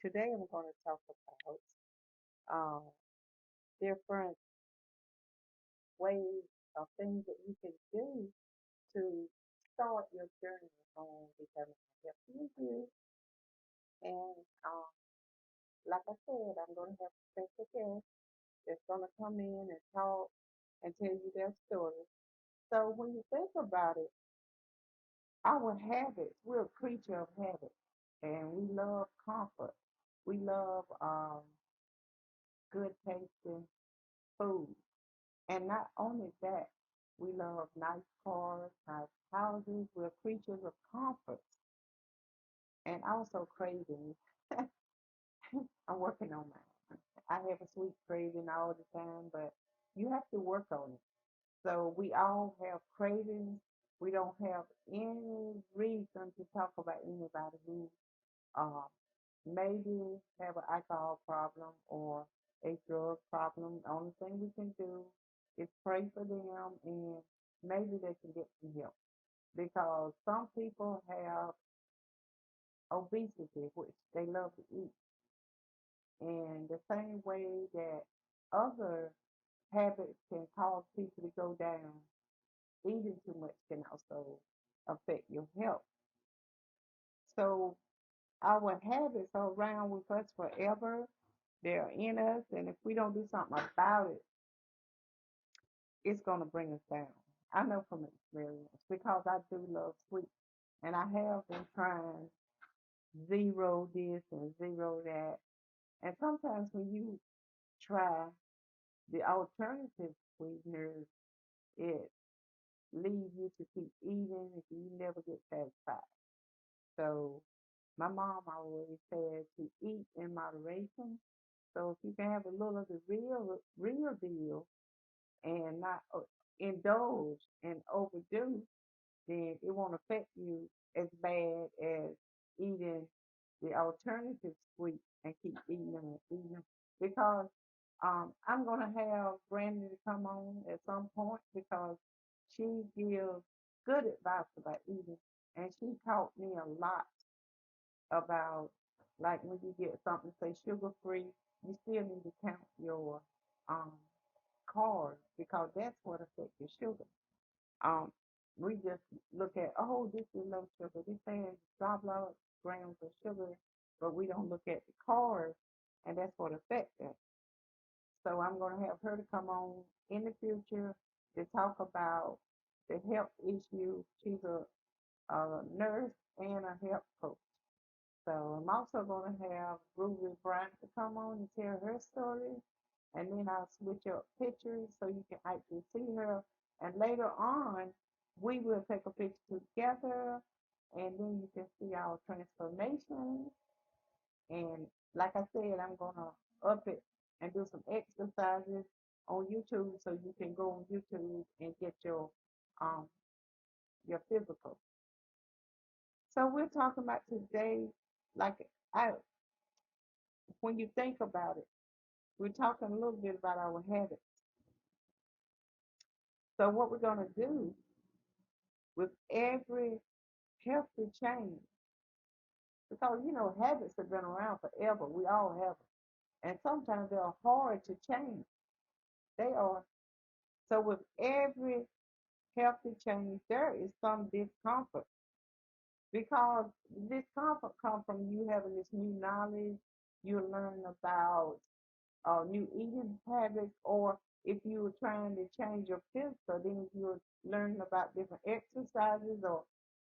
Today I'm going to talk about uh, different ways of things that you can do to start your journey on becoming a healthy you. And like I said, I'm going to have a special guest that's going to come in and talk and tell you their story. So when you think about it, our habits, we're a creature of habit, and we love comfort. We love good tasting food. And not only that, we love nice cars, nice houses. We're creatures of comfort and also cravings. I'm working on mine. I have a sweet craving all the time, but you have to work on it. So we all have cravings. We don't have any reason to talk about anybody who uh, maybe have an alcohol problem or a drug problem. The only thing we can do is pray for them and maybe they can get some help because some people have obesity, which they love to eat. And the same way that other habits can cause people to go down, eating too much can also affect your health. So our habits are around with us forever. They're in us, and if we don't do something about it, it's going to bring us down. I know from experience because I do love sweets, and I have been trying zero this and zero that. And sometimes when you try the alternative sweeteners, it leads you to keep eating and you never get satisfied. So my mom always said to eat in moderation. So if you can have a little of the real deal and not indulge and overdo, then it won't affect you as bad as eating the alternative sweet and keep eating them and eating them. Because I'm gonna have Brandy to come on at some point because she gives good advice about eating, and she taught me a lot about like when you get something say sugar free, you still need to count your um carbs because that's what affects your sugar. Um, we just look at, oh, this is low sugar. This has blah blah grams of sugar, but we don't look at the carbs, and that's what affects it. So I'm going to have her to come on in the future to talk about the health issue. She's a nurse and a health coach. So I'm also going to have Ruby Bryant to come on and tell her story. And then I'll switch up pictures so you can actually see her. And later on, we will take a picture together and then you can see our transformation. And like I said, I'm going to up it and do some exercises on YouTube so you can go on YouTube and get um your physical. So we're talking about today, like I when you think about it, we're talking a little bit about our habits. So what we're going to do with every healthy change, because habits have been around forever. We all have them, and sometimes they are hard to change. They are. So with every healthy change, there is some discomfort because discomfort comes from you having this new knowledge. You learn about new eating habits, or if you were trying to change your physical, then you're learning about different exercises or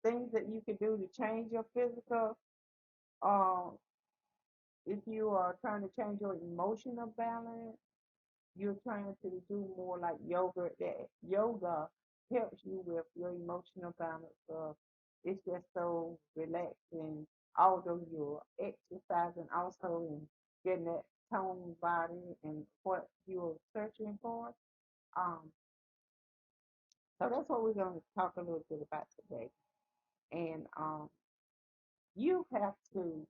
things that you can do to change your physical. Uh, if you are trying to change your emotional balance, you're trying to do more like yoga. That yoga helps you with your emotional balance. It's just so relaxing, although you're exercising also and getting that toned body and what you're searching for. Um, so that's what we're going to talk a little bit about today. And you have to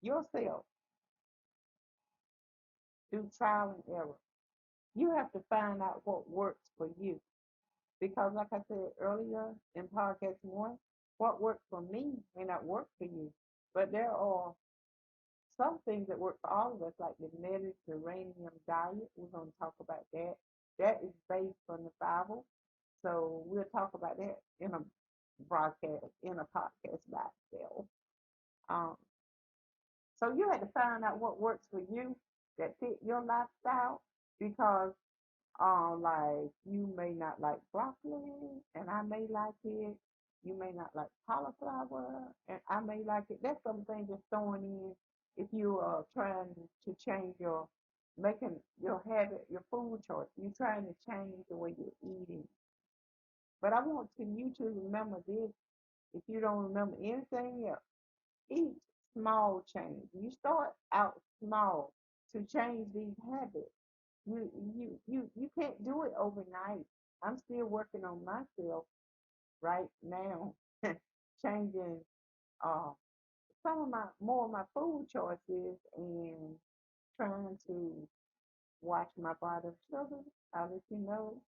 yourself do trial and error. You have to find out what works for you. Because, like I said earlier in podcast one, what works for me may not work for you. But there are some things that work for all of us, like the Mediterranean diet. We're going to talk about that. That is based on the Bible. So we'll talk about that in a broadcast, in a podcast by itself. Um, so you had to find out what works for you that fit your lifestyle because like you may not like broccoli and I may like it. You may not like cauliflower and I may like it. That's something just throwing in if you are trying to change your making your habit, your food choice. You're trying to change the way you're eating. But I want you to remember this. If you don't remember anything else, each small change. You start out small to change these habits. You can't do it overnight. I'm still working on myself right now, changing uh some of my more of my food choices and trying to watch my body of sugar. I'll let you know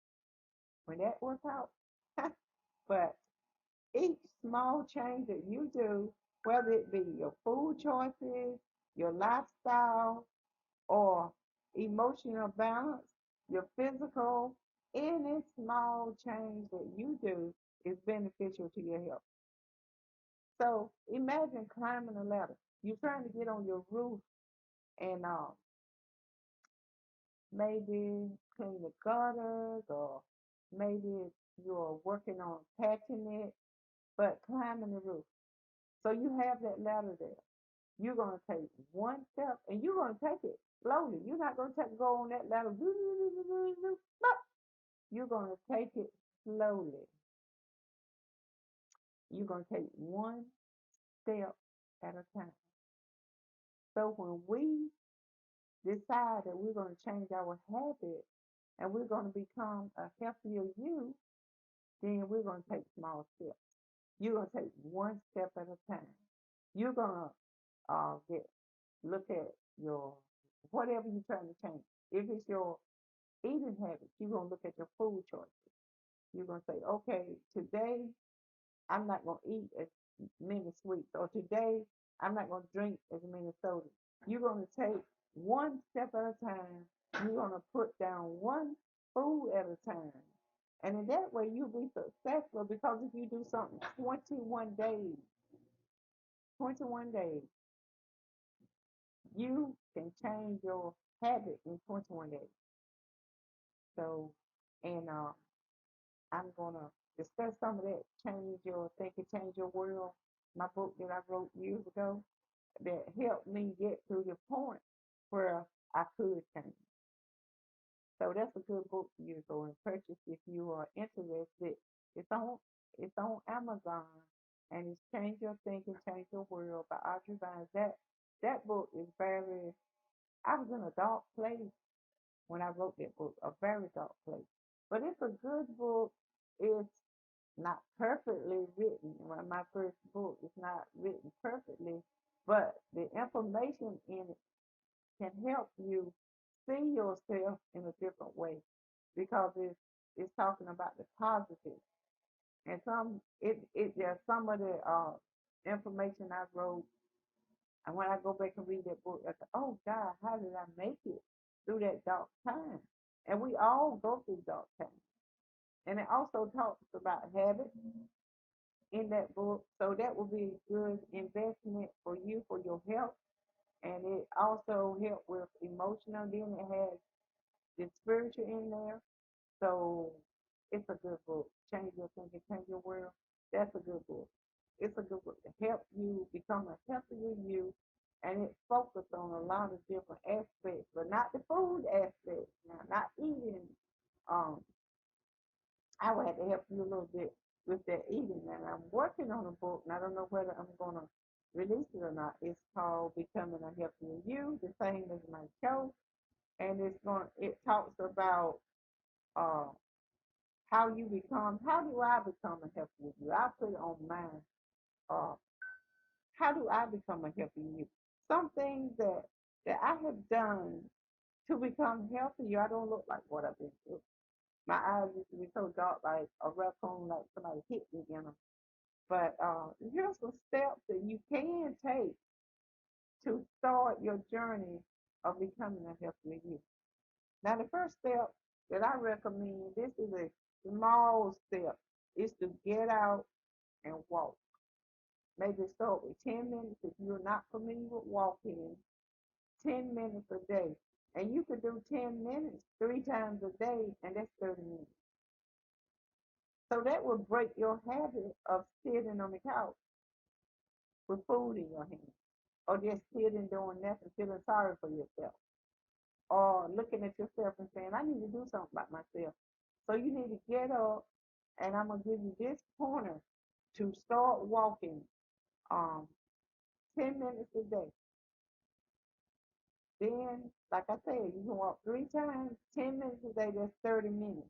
when that works out. But each small change that you do, whether it be your food choices, your lifestyle, or emotional balance, your physical, any small change that you do is beneficial to your health. So imagine climbing a ladder. You're trying to get on your roof and maybe clean the gutters or maybe you're working on patching it, but climbing the roof. So you have that ladder there. You're gonna take one step and you're gonna take it slowly. You're not gonna go on that ladder. You're gonna take it slowly. You're gonna take one step at a time. So when we decide that we're gonna change our habits and we're gonna become a healthier you, then we're gonna take small steps. You're gonna take one step at a time. You're gonna get look at your whatever you're trying to change. If it's your eating habits, you're gonna look at your food choices. You're gonna say, okay, today I'm not gonna eat as many sweets, or today I'm not gonna drink as many sodas. You're gonna take one step at a time. You're gonna put down one food at a time. And in that way, you'll be successful because if you do something 21 days, 21 days, you can change your habit in 21 days. So, and I'm gonna discuss some of that. Change your thinking, change your world. My book that I wrote years ago that helped me get to the point where I could change. So that's a good book for you to go and purchase if you are interested. It's on it's on Amazon and it's Change Your Thinking, Change Your World by Audrey Vines. That book is very I was in a dark place when I wrote that book, a very dark place. But it's a good book. It's not perfectly written. My first book is not written perfectly, but the information in it can help you see yourself in a different way because it's talking about the positive and there's some of the information I wrote and when I go back and read that book I say, oh God, how did I make it through that dark time? And we all go through dark times. And it also talks about habits in that book. So that will be a good investment for you for your health. And it also helps with emotional. Then it has the spiritual in there. So it's a good book. Change Your Thinking, Change Your World. That's a good book. It's a good book to help you become a healthier you. And it focuses on a lot of different aspects, but not the food aspect. Now, not eating. Um, I would have to help you a little bit with that eating. And I'm working on a book, and I don't know whether I'm going to release it or not. It's called Becoming a Healthier You, the same as my show. And it talks about uh, how do I become a healthier you? I put it on mine. Uh, how do I become a healthier you? Some things that I have done to become healthier, I don't look like what I've been through. My eyes used to be so dark like a raccoon, like somebody hit me in them. But here's some steps that you can take to start your journey of becoming a healthier you. Now, the first step that I recommend, this is a small step, is to get out and walk. Maybe start with 10 minutes if you're not familiar with walking, 10 minutes a day. And you could do 10 minutes 3 times a day, and that's 30 minutes. So that will break your habit of sitting on the couch with food in your hand, or just sitting doing nothing, feeling sorry for yourself, or looking at yourself and saying, I need to do something about myself. So you need to get up, and I'm going to give you this pointer to start walking um, 10 minutes a day. Then, like I said, you can walk 3 times, 10 minutes a day, that's 30 minutes.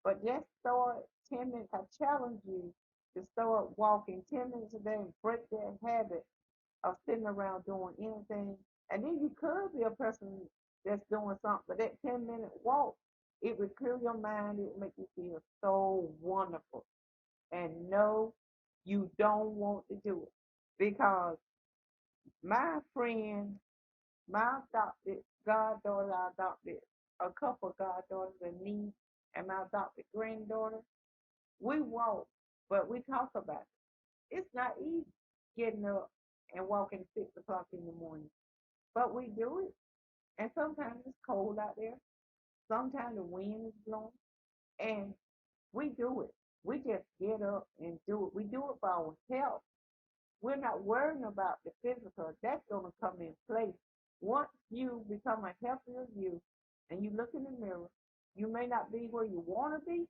But just start 10 minutes. I challenge you to start walking 10 minutes a day and break that habit of sitting around doing anything. And then you could be a person that's doing something, but that 10-minute walk, it would clear your mind. It would make you feel so wonderful. And no, you don't want to do it because my friend, my adopted goddaughter, I adopted a couple of goddaughters, a niece, and my adopted granddaughter. We walk, but we talk about it. It's not easy getting up and walking 6 o'clock in the morning, but we do it. And sometimes it's cold out there. Sometimes the wind is blowing, and we do it. We just get up and do it. We do it for our health. We're not worrying about the physical. That's going to come in place. Once you become a healthier you and you look in the mirror, you may not be where you want to be,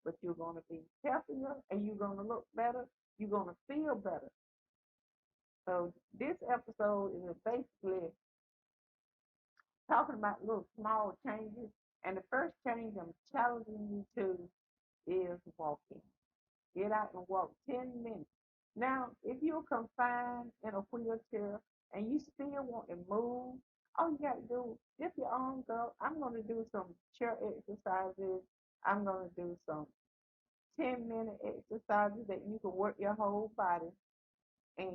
but you're going to be healthier and you're going to look better. You're going to feel better. So this episode is basically talking about little small changes. And the first change I'm challenging you to is walking. Get out and walk 10 minutes. Now, if you're confined in a wheelchair and you still want to move, all you got to do is lift your arms up. I'm going to do some chair exercises. I'm going to do some 10-minute exercises that you can work your whole body. And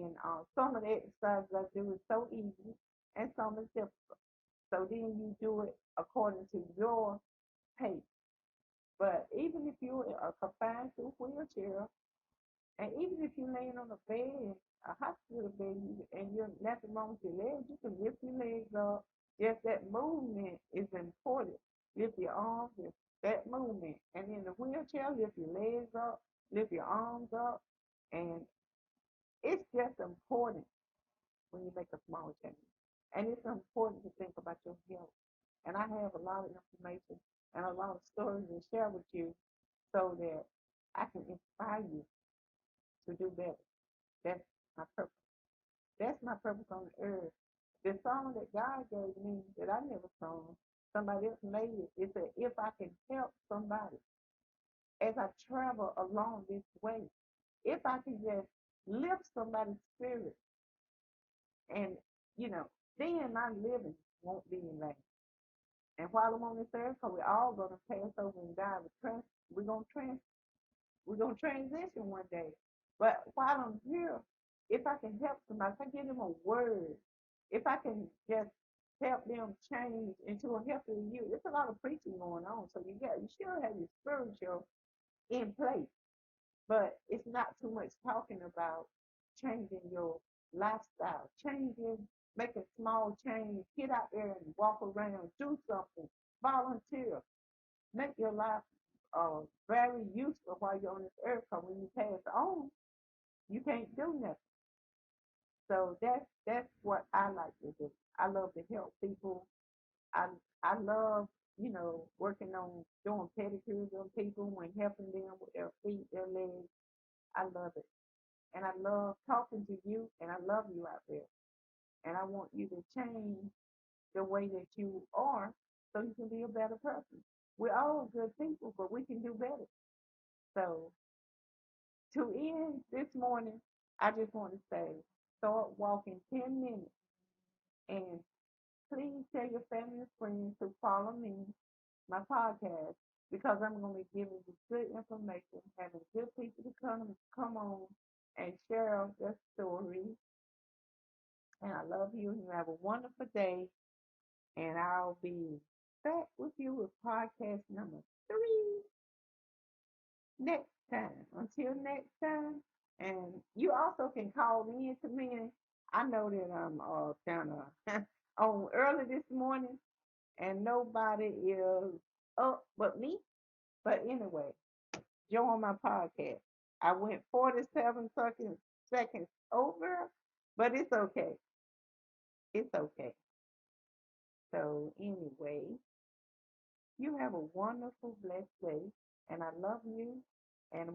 some of the exercises I do is so easy and some is difficult. So then you do it according to your pace. But even if you are confined to a wheelchair, and even if you're laying on a bed, a hospital bed, and you're nothing wrong with your legs, you can lift your legs up. Just that movement is important. Lift your arms, lift that movement. And in the wheelchair, lift your legs up, lift your arms up. And it's just important when you make a small change. And it's important to think about your health. And I have a lot of information and a lot of stories to share with you so that I can inspire you to do better. That's my purpose. That's my purpose on the earth. The song that God gave me that I never sung, somebody else made it. It said, if I can help somebody as I travel along this way, if I can just lift somebody's spirit and, you know, then my living won't be in vain. And while I'm on this earth, because we're all going to pass over and die, we're going to we're going to transition one day. But while I'm here, if I can help somebody, if I give them a word, if I can just help them change into a healthier you, there's a lot of preaching going on. So you still have your spiritual in place, but it's not too much talking about changing your lifestyle, changing, make a small change, get out there and walk around, do something, volunteer, make your life very useful while you're on this earth. Because when you pass on, you can't do nothing. So that's what I like to do. I love to help people. I I love working on doing pedicures on people when helping them with their feet, their legs. I love it, and I love talking to you, and I love you out there, and I want you to change the way that you are so you can be a better person. We're all good people, but we can do better. So to end this morning, I just want to say start walking 10 minutes and please tell your family and friends to follow me, my podcast, because I'm going to be giving you good information, having good people to come on and share their stories And I love you. You have a wonderful day. And I'll be back with you with podcast number 3 next time. Until next time. And you also can call me into me. I know that I'm kind of on early this morning and nobody is up but me. But anyway, join my podcast. I went 47 seconds over, but it's okay. It's okay. So anyway, you have a wonderful, blessed day, and I love you. And